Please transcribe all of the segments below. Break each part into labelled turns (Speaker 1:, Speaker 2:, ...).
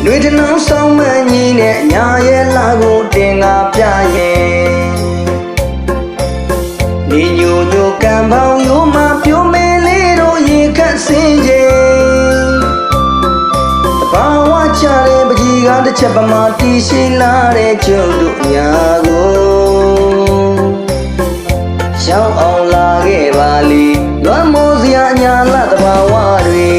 Speaker 1: တွေတနောင်းဆောင်မှန်ကြီးနဲ့ညာရဲ့လာကိုတင်ငါပြရဲ့နေညိုညိုကံပေါင်းရိုးမှပြိုမဲလေးတို့ရေခတ်စင်းခြင်းတဘာဝချတဲ့ပကြီးကတစ်ချက်ပမာတီရှိလာတဲ့ကျုပ်တို့ညာကိုရှောင်းအောင်လာခဲ့ပါလိလွမ်းမိုးစရာညာလာတဘာဝတွေ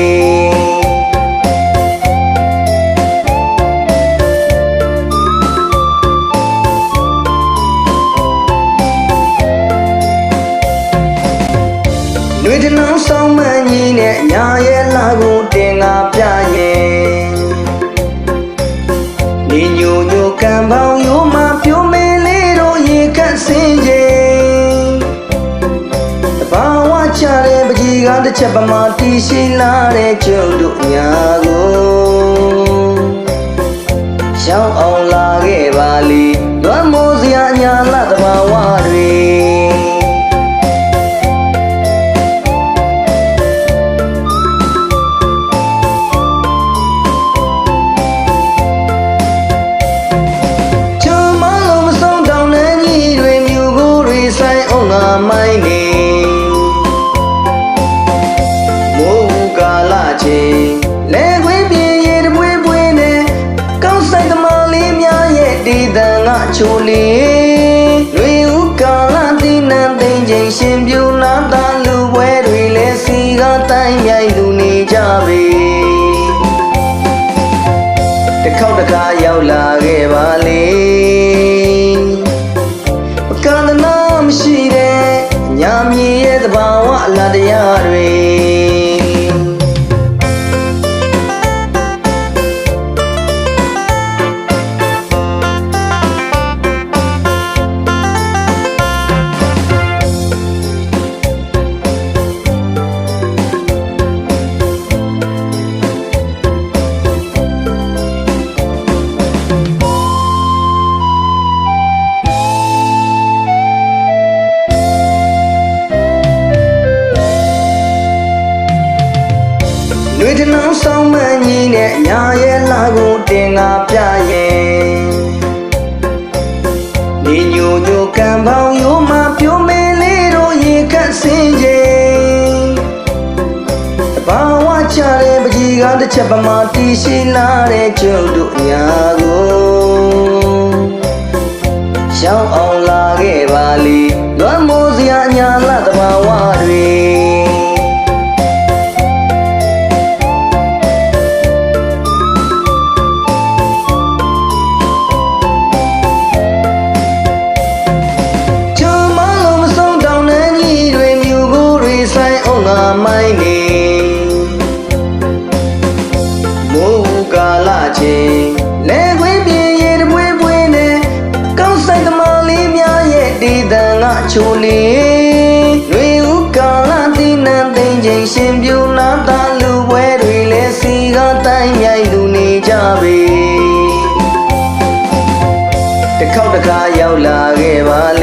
Speaker 1: တွေတနောင်းဆောင်မှန်ကြီးနဲ့ညာရဲ့လာကိုတင်ငါပြရဲ့နေညိုညိုကံပေါင်းရိုးမှပြိုမဲလေးတို့ရေခတ်စင်းခြင်းတဘာဝချတဲ့ပကြီးကတစ်ချက်ပမာတီရှိလာတဲ့ကျုပ်တို့ညာကိုရှောင်းအောင်လာခဲ့ပါလိလွမ်းမိုးစရာညာလာတဘာဝတွေမိုင်းနေမိုးကာလချင်းလဲခွေးပြေရေတပွေးပွေးနဲ့ကောင်းဆိုင်သမားလေးများရဲ့ဒီတန်ကချိုလေးတွေဥကာလတိနံသိမ့်ချင်းရှင်ပြူနာတာလူပွဲတွေလဲစီကတိုင်းမြိုင်လူနေကြပြီတစ်ခေါက်တစ်ခါရောက်လာခဲ့ပါလေကန္တနာမရှိတဲ့ညာမြည်ရဲ့သဘာဝအလားတရားတွေတွေတနောင်းဆောင်မှန်ကြီးနဲ့ညာရဲ့လာကိုတင်ငါပြရဲ့နေညိုညိုကံပေါင်းရိုးမှပြိုမဲလေးတို့ရေခတ်စင်းခြင်းတဘာဝချတဲ့ပကြီးကတစ်ချက်ပမာတီရှိလာတဲ့ကျုပ်တို့ညာကိုရှောင်းအောင်လာခဲ့ပါလိလွမ်းမိုးစရာညာလာတဘာဝတွေမိုင်းနေမိုးကာလချင်းလဲခွေးပြေရေတပွေးပွေးနဲ့ကောင်းဆိုင်သမားလေးများရဲ့ဒီတန်ကချိုလေးတွေဥကာလတိနံသိမ့်ချင်းရှင်ပြူနာတာလူပွဲတွေလဲစီကတိုင်းမြိုင်လူနေကြပြီတစ်ခေါက်တစ်ခါရောက်လာခဲ့ပါလေ